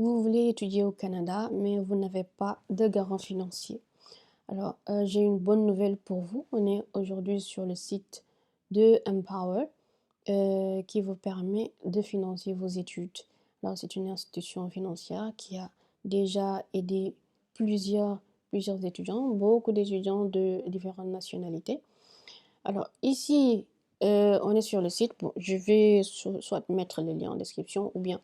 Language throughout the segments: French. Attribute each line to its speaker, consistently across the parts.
Speaker 1: Vous voulez étudier au Canada, mais vous n'avez pas de garant financier. Alors, j'ai une bonne nouvelle pour vous. On est aujourd'hui sur le site de Empower qui vous permet de financer vos études. Alors, c'est une institution financière qui a déjà aidé plusieurs, plusieurs étudiants, beaucoup d'étudiants de différentes nationalités. Alors, ici, on est sur le site. Bon, je vais soit mettre le lien en description ou bien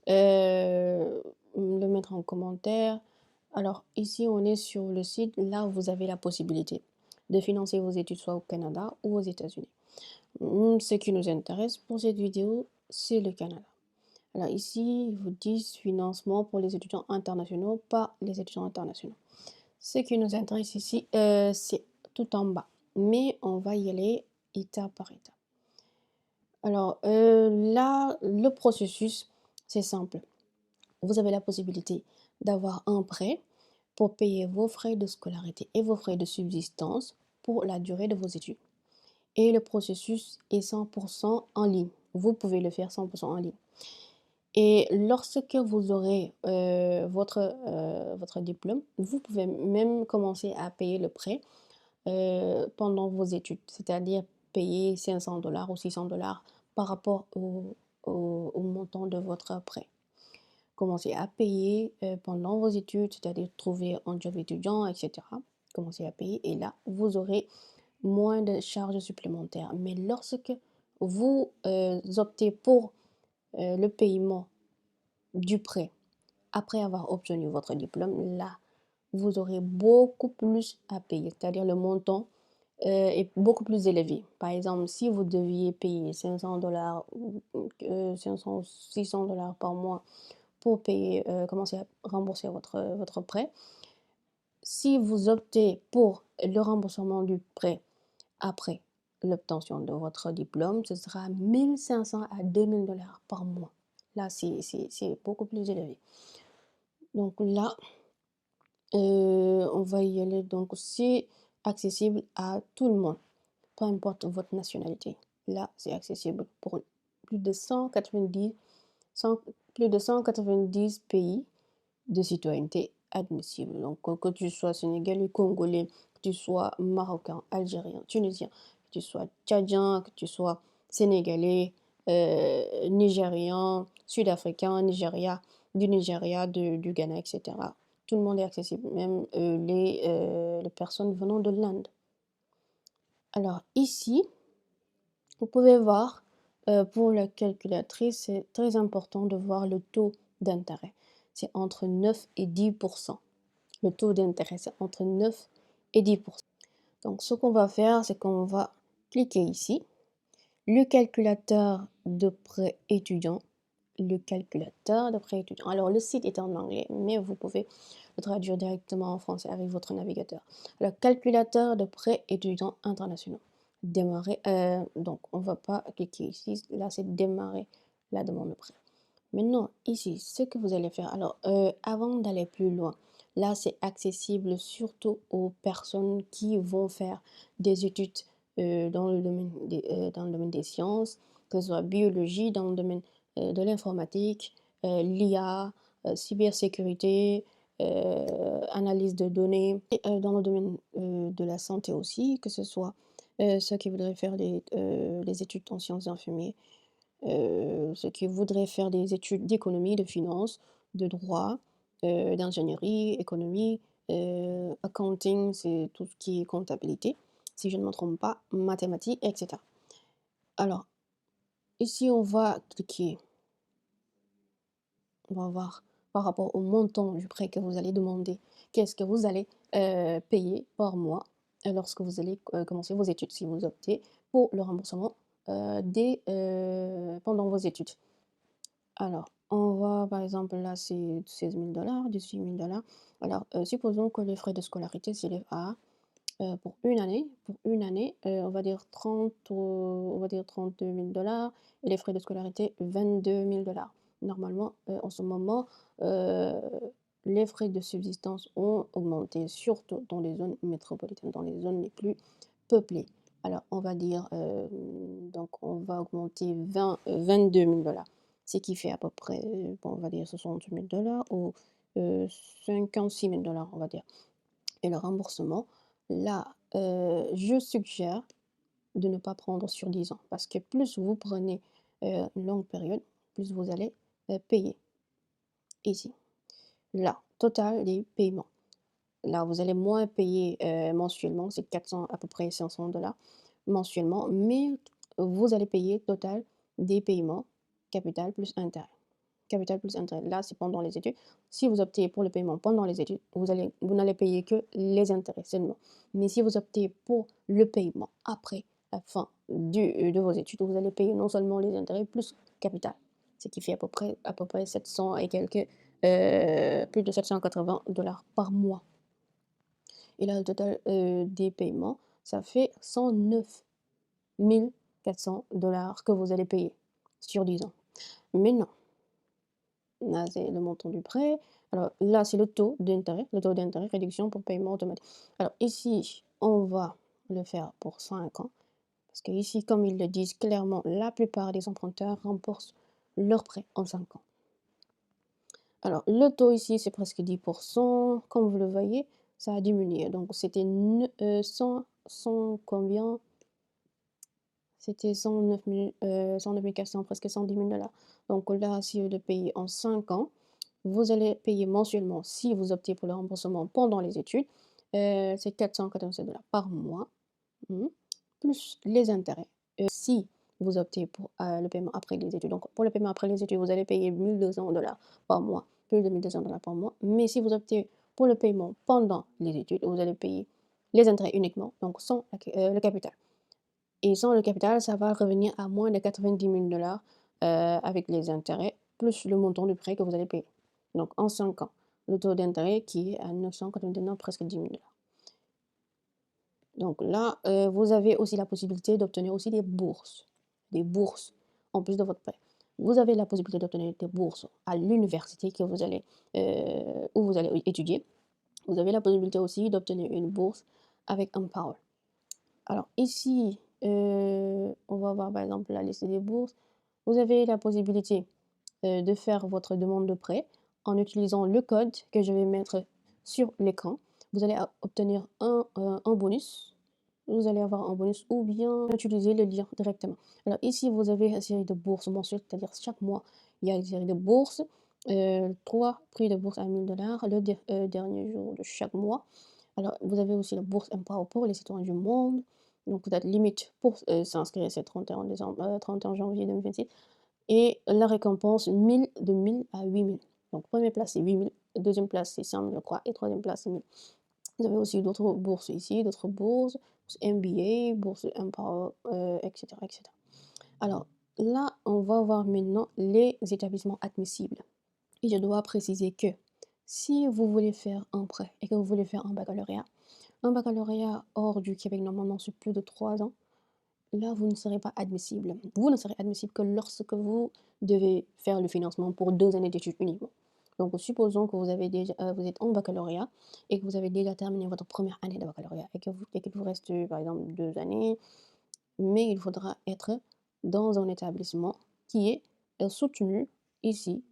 Speaker 1: le mettre en commentaire. Alors, ici, on est sur le site. Là, vous avez la possibilité de financer vos études soit au Canada ou aux États-Unis. Ce qui nous intéresse pour cette vidéo, c'est le Canada. Alors ici, ils vous disent financement pour les étudiants internationaux, pas les étudiants internationaux. Ce qui nous intéresse ici, c'est tout en bas. Mais on va y aller étape par étape. Alors là, le processus, c'est simple. Vous avez la possibilité d'avoir un prêt pour payer vos frais de scolarité et vos frais de subsistance pour la durée de vos études. Et le processus est 100% en ligne. Vous pouvez le faire 100% en ligne. Et lorsque vous aurez votre diplôme, vous pouvez même commencer à payer le prêt pendant vos études, c'est-à-dire payer 500 $ ou 600 $ par rapport au montant de votre prêt. Commencez à payer pendant vos études, c'est-à-dire trouver un job étudiant, etc. Commencez à payer et là, vous aurez moins de charges supplémentaires. Mais lorsque vous optez pour le paiement du prêt après avoir obtenu votre diplôme, là, vous aurez beaucoup plus à payer, c'est-à-dire le montant est beaucoup plus élevé. Par exemple, si vous deviez payer 500 $ ou 500 ou 600 $ par mois pour payer, commencer à rembourser votre prêt, si vous optez pour le remboursement du prêt après l'obtention de votre diplôme, ce sera 1500 à 2000 $ par mois. Là, c'est beaucoup plus élevé. Donc là, on va y aller. Donc c'est accessible à tout le monde, peu importe votre nationalité. Là, c'est accessible pour plus de 190, 100 plus de 190 pays de citoyenneté admissible. Donc que tu sois sénégalais, congolais, que tu sois marocain, algérien, tunisien, que tu sois tchadien, que tu sois sénégalais, nigérian, sud-africain, du Nigeria, du Ghana, etc. Tout le monde est accessible, même les personnes venant de l'Inde. Alors ici, vous pouvez voir, pour la calculatrice, c'est très important de voir le taux d'intérêt. C'est entre 9 et 10%. Le taux d'intérêt, c'est entre 9 et 10%. Donc ce qu'on va faire, c'est qu'on va cliquer ici, le calculateur de prêt étudiant. Le calculateur de prêt étudiant. Alors le site est en anglais, mais vous pouvez le traduire directement en français avec votre navigateur. Le calculateur de prêt étudiant international. Démarrer. Donc on ne va pas cliquer ici. Là, c'est démarrer la demande de prêt. Maintenant, ici, ce que vous allez faire. Alors, avant d'aller plus loin, là, c'est accessible surtout aux personnes qui vont faire des études dans dans le domaine des sciences, que ce soit biologie, dans le domaine de l'informatique, l'IA, cybersécurité, analyse de données, et dans le domaine de la santé aussi, que ce soit ceux qui voudraient faire les études en sciences infirmières, ceux qui voudraient faire des études d'économie, de finance, de droit, d'ingénierie, économie, accounting, c'est tout ce qui est comptabilité, si je ne me trompe pas, mathématiques, etc. Alors, ici, on va cliquer, on va voir par rapport au montant du prêt que vous allez demander, qu'est-ce que vous allez payer par mois lorsque vous allez commencer vos études, si vous optez pour le remboursement pendant vos études. Alors, on va par exemple là, c'est 16 000 $, 18 000 $. Alors, supposons que les frais de scolarité s'élèvent à, pour une année, on va dire 32 000 $ et les frais de scolarité 22 000 $. Normalement, en ce moment, les frais de subsistance ont augmenté, surtout dans les zones métropolitaines, dans les zones les plus peuplées. Alors, on va dire, donc on va augmenter 22 000 $. ce qui fait à peu près, bon, on va dire 60 000 ou 56 000 on va dire. Et le remboursement, là, je suggère de ne pas prendre sur 10 ans parce que plus vous prenez une longue période, plus vous allez payer ici. Là, total des paiements. Là, vous allez moins payer mensuellement, c'est 400, à peu près 500 mensuellement, mais vous allez payer total des paiements, capital plus intérêt. Capital plus intérêt. Là, c'est pendant les études. Si vous optez pour le paiement pendant les études, vous n'allez payer que les intérêts seulement. Mais si vous optez pour le paiement après la fin de vos études, vous allez payer non seulement les intérêts plus capital, ce qui fait à peu près 700 et quelques, plus de 780 par mois. Et là, le total des paiements, ça fait 109 400 que vous allez payer sur 10 ans. Maintenant, là, c'est le montant du prêt. Alors là, c'est le taux d'intérêt, réduction pour paiement automatique. Alors ici, on va le faire pour 5 ans. Parce que ici, comme ils le disent clairement, la plupart des emprunteurs remboursent leur prêt en 5 ans. Alors, le taux ici, c'est presque 10%. Comme vous le voyez, ça a diminué. Donc, c'était 100 combien? C'était 109 400, presque 110 000 $. Donc là, si vous le payez en 5 ans, vous allez payer mensuellement, si vous optez pour le remboursement pendant les études, c'est 487 $ par mois, plus les intérêts. Si vous optez pour le paiement après les études, donc pour le paiement après les études, vous allez payer 1 200 $ par mois, plus de 1 200 $ par mois. Mais si vous optez pour le paiement pendant les études, vous allez payer les intérêts uniquement, donc sans le capital. Et sans le capital, ça va revenir à moins de 90 000 $ avec les intérêts, plus le montant du prêt que vous allez payer. Donc en 5 ans, le taux d'intérêt qui est à 999, presque 10 000 $. Donc là, vous avez aussi la possibilité d'obtenir aussi des bourses en plus de votre prêt. Vous avez la possibilité d'obtenir des bourses à l'université où vous allez étudier. Vous avez la possibilité aussi d'obtenir une bourse avec Empower. Alors ici, on va voir par exemple la liste des bourses. Vous avez la possibilité de faire votre demande de prêt en utilisant le code que je vais mettre sur l'écran. Vous allez obtenir un bonus. Vous allez avoir un bonus ou bien utiliser le lien directement. Alors ici, vous avez une série de bourses mensuelles, c'est-à-dire chaque mois, il y a une série de bourses. 3 prix de bourse à 1 000 $ le dernier jour de chaque mois. Alors, vous avez aussi la bourse Empower pour les citoyens du monde. Donc, la limite pour s'inscrire, c'est 31 janvier 2026. Et la récompense, de 1000 à 8000. Donc, première place, c'est 8000. Deuxième place, c'est 100 000, je crois. Et troisième place, c'est 1000. Vous avez aussi d'autres bourses ici, d'autres bourses, MBA, bourse Empower, etc., etc. Alors, là, on va voir maintenant les établissements admissibles. Et je dois préciser que si vous voulez faire un prêt et que vous voulez faire un baccalauréat hors du Québec, normalement sur plus de 3 ans, là, vous ne serez pas admissible. Vous ne serez admissible que lorsque vous devez faire le financement pour 2 années d'études uniquement. Donc, supposons que vous êtes en baccalauréat et que vous avez déjà terminé votre première année de baccalauréat et qu'il vous reste, par exemple, 2 années, mais il faudra être dans un établissement qui est soutenu ici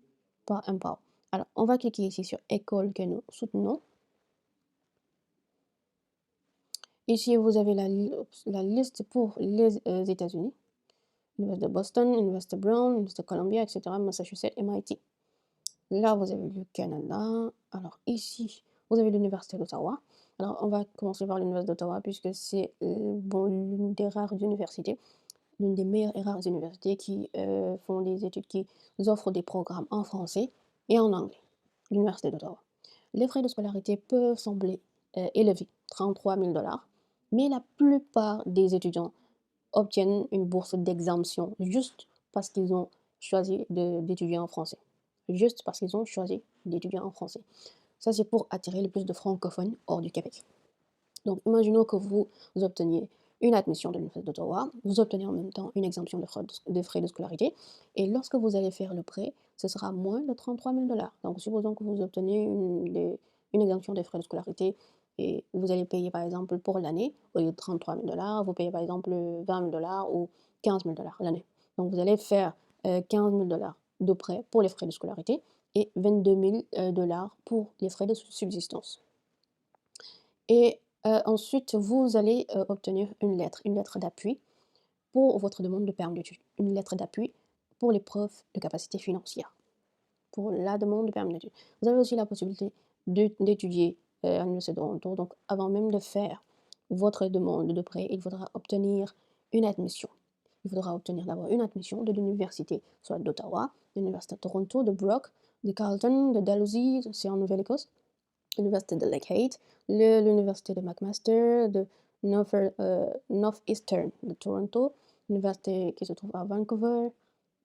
Speaker 1: par Empower. Alors, on va cliquer ici sur école que nous soutenons. Ici, vous avez la liste pour les États-Unis. Université de Boston, Université Brown, Université de Columbia, etc., Massachusetts, MIT. Là, vous avez le Canada. Alors ici, vous avez l'Université d'Ottawa. Alors, on va commencer par l'Université d'Ottawa puisque c'est l'une des rares universités, l'une des meilleures et rares universités qui font des études, qui offrent des programmes en français et en anglais. L'Université d'Ottawa. Les frais de scolarité peuvent sembler élevés, 33 000 $, mais la plupart des étudiants obtiennent une bourse d'exemption juste parce qu'ils ont choisi d'étudier en français. Juste parce qu'ils ont choisi d'étudier en français. Ça, c'est pour attirer le plus de francophones hors du Québec. Donc, imaginons que vous obteniez une admission de l'Université d'Ottawa, vous obtenez en même temps une exemption de frais de scolarité, et lorsque vous allez faire le prêt, ce sera moins de 33 000 $. Donc, supposons que vous obtenez une exemption des frais de scolarité et vous allez payer par exemple pour l'année, au lieu de 33 000 $, vous payez par exemple 20 000 $ ou 15 000 $ l'année. Donc, vous allez faire 15 000 $ de prêt pour les frais de scolarité et 22 000 dollars pour les frais de subsistance. Et ensuite, vous allez obtenir une lettre d'appui pour votre demande de permis d'études, une lettre d'appui pour les preuves de capacité financière, pour la demande de permis d'études. Vous avez aussi la possibilité d'étudier à l'Université de Toronto. Donc, avant même de faire votre demande de prêt, il faudra obtenir une admission. Il faudra obtenir d'abord une admission de l'université, soit d'Ottawa, de l'Université de Toronto, de Brock, de Carleton, de Dalhousie, c'est en Nouvelle-Écosse, l'Université de Lakehead, l'Université de McMaster, de Northeastern de Toronto, l'université qui se trouve à Vancouver.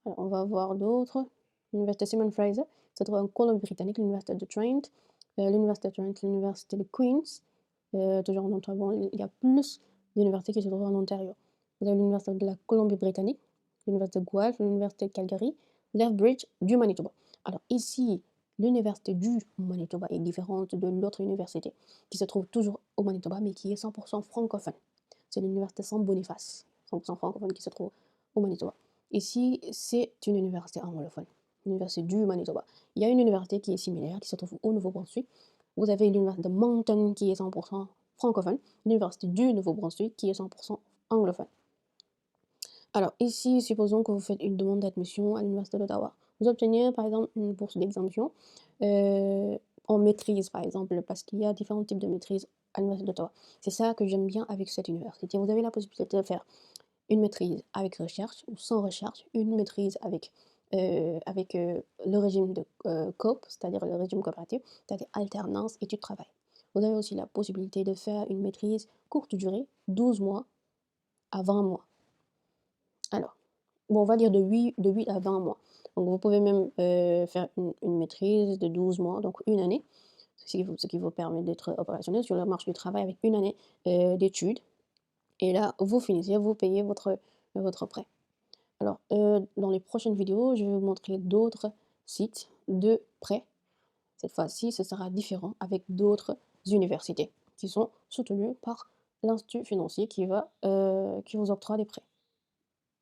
Speaker 1: Alors, on va voir d'autres. L'Université Simon Fraser, se trouve en Colombie-Britannique, l'Université de Trent, l'Université de Queen's, toujours en Ontario. Bon, il y a plus d'universités qui se trouvent en Ontario. Vous avez l'Université de la Colombie-Britannique, l'Université de Guelph, l'Université de Calgary, Lethbridge du Manitoba. Alors ici, l'Université du Manitoba est différente de l'autre université qui se trouve toujours au Manitoba mais qui est 100% francophone. C'est l'Université Saint-Boniface, 100% francophone qui se trouve au Manitoba. Ici, c'est une université anglophone, l'Université du Manitoba. Il y a une université qui est similaire, qui se trouve au Nouveau-Brunswick. Vous avez l'Université de Moncton qui est 100% francophone, l'Université du Nouveau-Brunswick qui est 100% anglophone. Alors ici, supposons que vous faites une demande d'admission à l'Université d'Ottawa. Vous obtenez par exemple une bourse d'exemption en maîtrise par exemple, parce qu'il y a différents types de maîtrise à l'Université d'Ottawa. C'est ça que j'aime bien avec cette université. Vous avez la possibilité de faire une maîtrise avec recherche ou sans recherche, une maîtrise avec le régime de COP, c'est-à-dire le régime coopératif, c'est-à-dire alternance études-travail. Vous avez aussi la possibilité de faire une maîtrise courte durée, 12 mois à 20 mois. Alors, bon, on va dire de 8 à 20 mois. Donc, vous pouvez même faire une maîtrise de 12 mois, donc une année, ce qui vous permet d'être opérationnel sur le marché du travail avec une année d'études. Et là, vous finissez, vous payez votre prêt. Alors, dans les prochaines vidéos, je vais vous montrer d'autres sites de prêts. Cette fois-ci, ce sera différent avec d'autres universités qui sont soutenues par l'institut financier qui vous octroie des prêts.